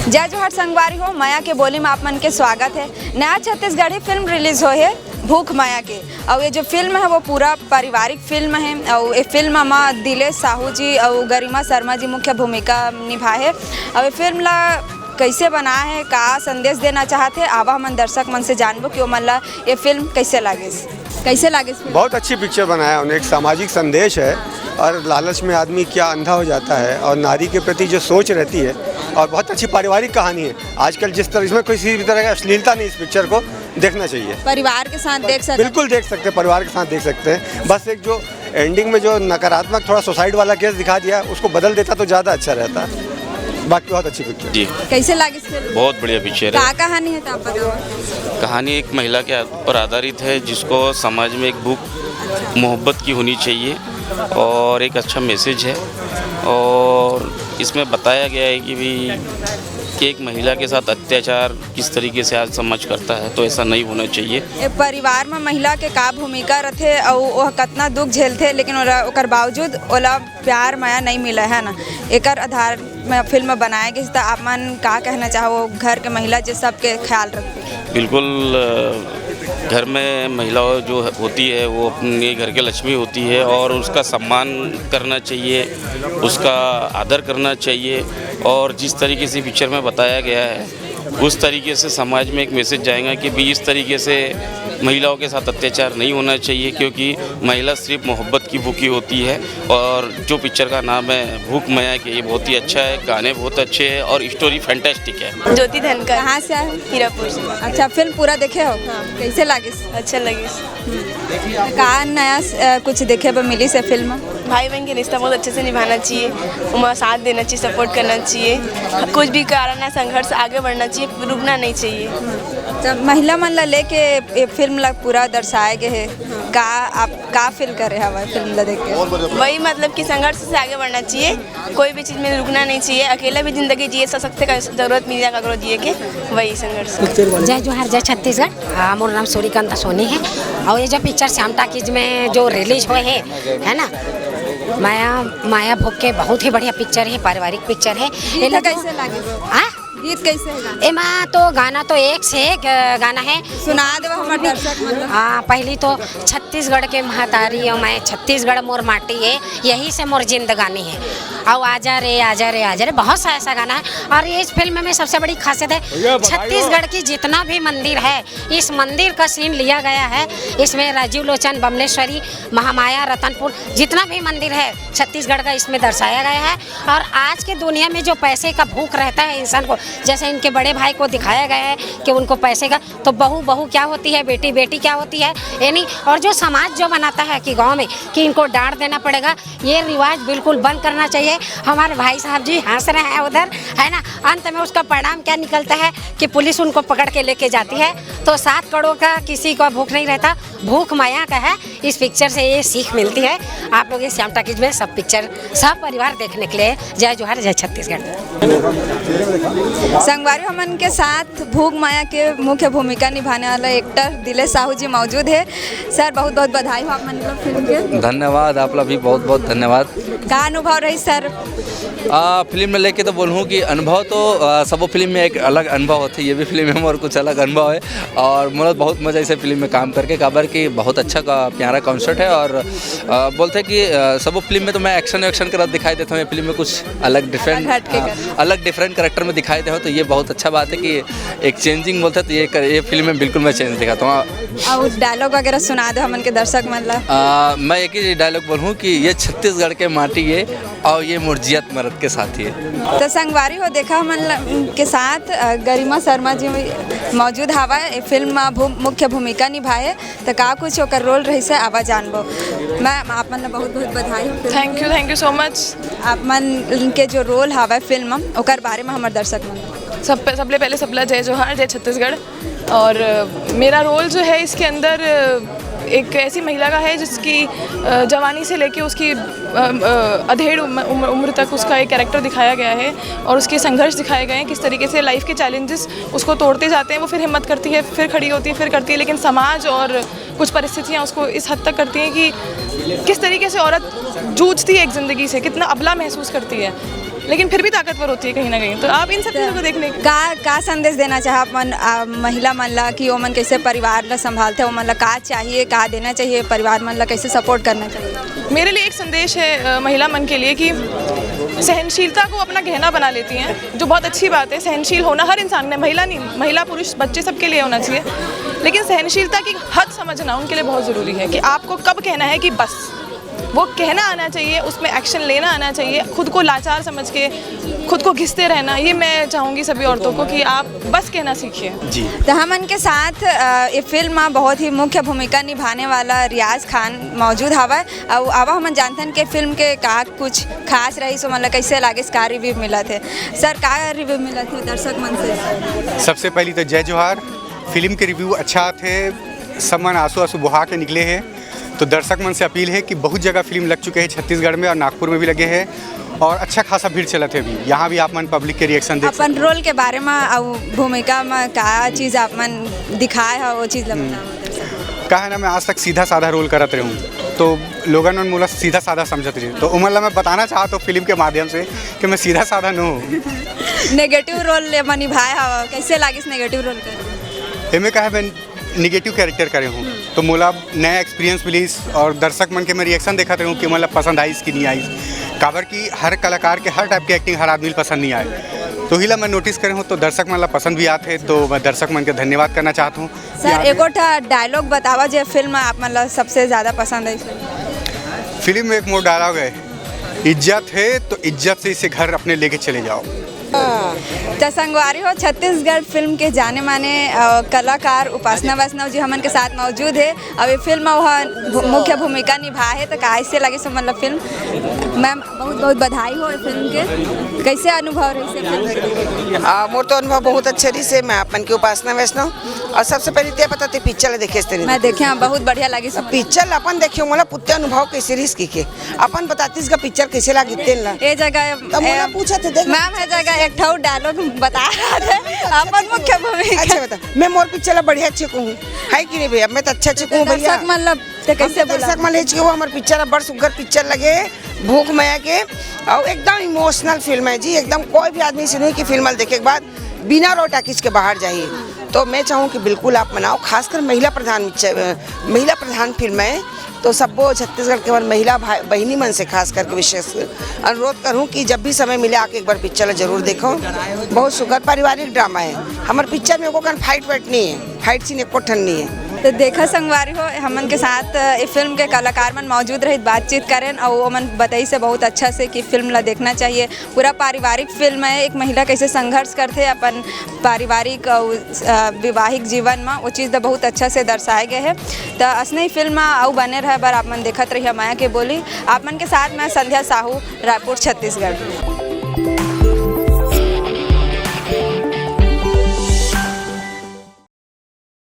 जय जोहर संगवारी हो, माया के बोली में आप मन के स्वागत है। नया छत्तीसगढ़ी फिल्म रिलीज हो है भूख माया के। और ये जो फिल्म है वो पूरा पारिवारिक फिल्म है और ये फिल्म में दिलेश साहू जी और गरिमा शर्मा जी मुख्य भूमिका निभाए है। और ये फिल्म ला कैसे बना है, का संदेश देना चाहते हैं, आवा हमन दर्शक मन से जानबो कि वो मन ला ये फिल्म कैसे लागे। बहुत अच्छी पिक्चर बनाया उन्हें, एक सामाजिक संदेश है और लालच में आदमी क्या अंधा हो जाता है और नारी के प्रति जो सोच रहती है, और बहुत अच्छी पारिवारिक कहानी है। आजकल जिस तरह इसमें किसी भी तरह का अश्लीलता नहीं, इस पिक्चर को देखना चाहिए। परिवार के साथ देख सकते, बिल्कुल देख सकते हैं, परिवार के साथ देख सकते हैं। बस एक जो एंडिंग में जो नकारात्मक थोड़ा सुसाइड वाला केस दिखा दिया, उसको बदल देता तो ज़्यादा अच्छा रहता। बाकी बहुत अच्छी पिक्चर जी। कैसे लगी? बहुत बढ़िया पिक्चर है। क्या कहानी है तो आप बताओ। कहानी एक महिला के पर आधारित है जिसको समाज में एक भूख मोहब्बत की होनी चाहिए और एक अच्छा मैसेज है। और इसमें बताया गया है कि भी एक महिला के साथ अत्याचार किस तरीके से आज समाज करता है, तो ऐसा नहीं होना चाहिए। परिवार में महिला के का भूमिका रहते और वह कितना दुख झेलते, लेकिन ओकर बावजूद ओला प्यार माया नहीं मिला है ना। एकर आधार में फिल्म बनाया गई। तो आप मन का कहना चाहो घर के महिला जो सबके ख्याल रखते? बिल्कुल, घर में महिला जो होती है वो अपने घर के लक्ष्मी होती है और उसका सम्मान करना चाहिए, उसका आदर करना चाहिए। और जिस तरीके से पिक्चर में बताया गया है उस तरीके से समाज में एक मैसेज जाएगा कि भी इस तरीके से महिलाओं के साथ अत्याचार नहीं होना चाहिए, क्योंकि महिला सिर्फ मोहब्बत की भूखी होती है। और जो पिक्चर का नाम है भूख माया के, ये बहुत ही अच्छा है, गाने बहुत अच्छे हैं और स्टोरी फैंटास्टिक है। ज्योति धनकर। कहाँ से आए? हीरापुर से। अच्छा, फिल्म पूरा देखे हो? हाँ। कैसे लगे? अच्छा लगी। का नया कुछ देखे पर मिली से फिल्म? भाई बहन के रिश्ता बहुत अच्छे से निभाना चाहिए, उनका साथ देना चाहिए, सपोर्ट करना चाहिए। कुछ भी कारण है संघर्ष आगे बढ़ना चाहिए, रुकना नहीं चाहिए। जब महिला मन ला लेके ये फिल्म ला पूरा दर्शाए गए है, का आप का फील करे हवा फिल्म ला देख के? वही मतलब कि संघर्ष से आगे बढ़ना चाहिए, कोई भी चीज़ में रुकना नहीं चाहिए। अकेला भी जिंदगी जिए सकते का जरूरत मिल जाएगा करो जिए के, वही संघर्ष। जय जोहर, जय छत्तीसगढ़। मोर नाम सूर्यकांत सोनी है और ये जो पिक्चर श्याम टाकीज में जो रिलीज हुए है ना, माया भूख के बहुत ही बढ़िया पिक्चर है, पारिवारिक पिक्चर है। ये कैसे लगे? हाँ, गीत कैसे है? एमा तो गाना तो एक से एक गाना है, सुना दे हमारे दर्शक मतलब। हाँ, पहली तो छत्तीसगढ़ के महतारी और मैं छत्तीसगढ़ मोर माटी है, यही से मोर जिंदगानी है। और आजा रे आजा रे आजा रे, बहुत सा ऐसा गाना है। और इस फिल्म में सबसे बड़ी खासियत है छत्तीसगढ़ की जितना भी मंदिर है, इस मंदिर का सीन लिया गया है। इसमें राजीव लोचन, बमलेश्वरी, महामाया, रतनपुर, जितना भी मंदिर है छत्तीसगढ़ का इसमें दर्शाया गया है। और आज के दुनिया में जो पैसे का भूख रहता है इंसान को, जैसे इनके बड़े भाई को दिखाया गया है कि उनको पैसे का, तो बहू क्या होती है, बेटी क्या होती है, यानी। और जो समाज जो बनाता है कि गांव में कि इनको डांट देना पड़ेगा, ये रिवाज बिल्कुल बंद करना चाहिए। हमारे भाई साहब जी हंस रहे हैं उधर, है ना। अंत में उसका परिणाम क्या निकलता है कि पुलिस उनको पकड़ के लेके जाती है। तो 7 करोड़ का किसी को भूख नहीं रहता, भूख माया का है। इस पिक्चर से ये सीख मिलती है। आप लोग इस श्याम टाकीज में सब पिक्चर सब परिवार देखने के लिए। जय जोहर, जय छत्तीसगढ़। संगवारी हमन के साथ भूख माया के मुख्य भूमिका निभाने वाला एक्टर दिलेश साहू जी मौजूद है। सर, बहुत बहुत बधाई हो आप मन को फिल्म के। धन्यवाद, आप लोग भी बहुत बहुत धन्यवाद। का अनुभव रही सर? फिल्म में लेके तो बोलूँ कि अनुभव तो सब फिल्म में एक अलग अनुभव होता है, ये भी फिल्म में और कुछ अलग अनुभव है। और मुझे बहुत मज़ा इसे फिल्म में काम करके, खबर कि बहुत अच्छा प्यारा कॉन्सेप्ट है। और बोलते हैं कि सब फिल्म में तो मैं एक्शन कर दिखाई देता हूँ, ये फिल्म में कुछ अलग डिफरेंट करेक्टर में दिखाई दे हो, तो ये बहुत अच्छा बात है कि एक चेंजिंग बोलते हैं। तो ये फिल्म में बिल्कुल मैं चेंज दिखाता हूँ। और डायलॉग वगैरह सुना दो हमन के दर्शक मन ला। मैं एक ही डायलॉग बोलूँ कि ये छत्तीसगढ़ के माटी है और ये मुर्जियत मर्द के साथ ही है। तो संगवारी हो देखा हमन के साथ गरिमा शर्मा जी मौजूद हवा फिल्म में मुख्य भूमिका निभाए। तो का कुछ ओकर रोल रही से आवा जानबो। मैम, आप मन बहुत बहुत बधाई। Thank you so much. आप मन के जो रोल हवा फिल्म में ओकर बारे में हमारे दर्शक मन सबले पहले सबला जय जोहर, जय छत्तीसगढ़। और मेरा रोल जो है इसके अंदर एक ऐसी महिला का है जिसकी जवानी से लेके उसकी अधेड़ उम्र तक उसका एक कैरेक्टर दिखाया गया है और उसके संघर्ष दिखाए गए हैं, किस तरीके से लाइफ के चैलेंजेस उसको तोड़ते जाते हैं। वो फिर हिम्मत करती है, फिर खड़ी होती है, फिर करती है, लेकिन समाज और कुछ परिस्थितियाँ उसको इस हद तक करती हैं कि किस तरीके से औरत जूझती है एक ज़िंदगी से, कितना अबला महसूस करती है, लेकिन फिर भी ताकतवर होती है कहीं ना कहीं। तो आप इन सब चीज़ों को देखने का संदेश देना चाहे अपन महिला मन ला कि ओमन कैसे परिवार ला संभालते हैं, ओमन ला का चाहिए, का देना चाहिए, परिवार मन ला कैसे सपोर्ट करना चाहिए? मेरे लिए एक संदेश है महिला मन के लिए कि सहनशीलता को अपना गहना बना लेती हैं, जो बहुत अच्छी बात है। सहनशील होना हर इंसान ने, महिला नहीं, महिला पुरुष बच्चे सबके लिए होना चाहिए, लेकिन सहनशीलता की हद समझना उनके लिए बहुत ज़रूरी है कि आपको कब कहना है कि बस, वो कहना आना चाहिए, उसमें एक्शन लेना आना चाहिए। खुद को लाचार समझ के खुद को घिसते रहना, ये मैं चाहूँगी सभी औरतों को कि आप बस कहना सीखिए जी। तो हमन के साथ ये फिल्म में बहुत ही मुख्य भूमिका निभाने वाला रियाज खान मौजूद हवा, और अब हम जानते हैं कि फिल्म के का कुछ खास रही, सो मतलब कैसे लागे इसका रिव्यू मिला थे। सर, का रिव्यू मिला थे दर्शक मन से? सबसे पहली तो जय जोहार। फिल्म के रिव्यू अच्छा थे, सब मन आंसू आंसू बहा के निकले हैं। तो दर्शक मन से अपील है कि बहुत जगह फिल्म लग चुके हैं, छत्तीसगढ़ में और नागपुर में भी लगे हैं, और अच्छा खासा भीड़ चला थे अभी। यहाँ भी आप मन पब्लिक के रिएक्शन देख अपन रोल के बारे में और भूमिका में का चीज़ आप मन दिखाए है, वो चीज़ बताओ। कहा है ना, मैं आज तक सीधा साधा रोल करत रहूँ, तो लोगन मन मोला सीधा साधा समझत रही, तो उमर ला मैं बताना चाहता हूँ फिल्म के माध्यम से कि मैं सीधा साधा न हूँ। नेगेटिव रोल में निभाया हवा, कैसे लागे इस नेगेटिव रोल कर? एमे कहा मैं निगेटिव कैरेक्टर करे हूँ, तो मोला नया एक्सपीरियंस मिलीस, और दर्शक मन के मैं रिएक्शन देखा रहूँ कि मतलब पसंद आई कि नहीं आई। काबर कि हर कलाकार के हर टाइप की एक्टिंग हर आदमी पसंद नहीं आए, तो हिला मैं नोटिस करे हूँ, तो दर्शक मन ला पसंद भी आते, तो मैं दर्शक मन के धन्यवाद करना चाहता हूँ। सर, एगोटा डायलॉग बतावा जो फिल्म आप मतलब सबसे ज़्यादा पसंद है? फिल्म में एक मोर डायलॉग है, इज्जत है तो इज्जत से इसे घर अपने लेके चले जाओ। तो संगवारी हो, छत्तीसगढ़ फिल्म के जाने माने कलाकार उपासना वैष्णव जी हमन के साथ मौजूद है। अब ये फिल्म वह मुख्य भूमिका निभा है, तो कैसे लगे सो मतलब फिल्म? मैम, बहुत बहुत बधाई हो फिल्म के, कैसे अनुभव रही से फिल्म? मोर तो अनुभव बहुत अच्छे रही से। मैं अपन की उपासना वैष्णव, और सबसे पहले ते पता ते पिक्चर देखे मैं देखे, बहुत बढ़िया लगी पिक्चर। अपन देखियो मोला पुत्ते अनुभव कैसे रही के अपन बतातीस का पिक्चर कैसे लगी तेल ये जगह पूछा थे मैम, है जगह एक ठो डायलॉग बता रहा था अपन मुख्य भूमिका। अच्छा बता, मैं मोर पिक्चर बढ़िया अच्छे कहूँ है कि नहीं भैया? मैं तो अच्छा अच्छे कहूँ भैया। मतलब कैसे दर्शक मन हेच के वो हमारे पिक्चर बड़ सुघर पिक्चर लगे, भूख माया के, और एकदम इमोशनल फिल्म है जी। एकदम कोई भी आदमी से नहीं कि फिल्म देखे के बाद बिना रो टाकिज के बाहर जाइए। तो मैं चाहूँ कि बिल्कुल आप मनाओ, खासकर महिला प्रधान फिल्म है, तो सबको छत्तीसगढ़ के महिला बहनी मन से खास करके विशेष अनुरोध करूं कि जब भी समय मिले आके एक बार पिक्चर जरूर देखो। बहुत सुगर पारिवारिक ड्रामा है। हमारे पिक्चर में कोई फाइट वाइट नहीं है, फाइट सीन एको ठन नहीं है। तो देखा संगवारी हो, हमन के साथ इस फिल्म के कलाकार मन मौजूद रहे, बातचीत करें, और वो मन बताई से बहुत अच्छा से कि फिल्म ला देखना चाहिए। पूरा पारिवारिक फिल्म है, एक महिला कैसे संघर्ष करते अपन पारिवारिक और विवाहिक जीवन में, वो चीज़ बहुत अच्छा से दर्शाए गए है। तो असली फिल्म और बने रहे बार आप मन देखत रहिए माया के बोली। आप मन के साथ मैं संध्या साहू, रायपुर, छत्तीसगढ़।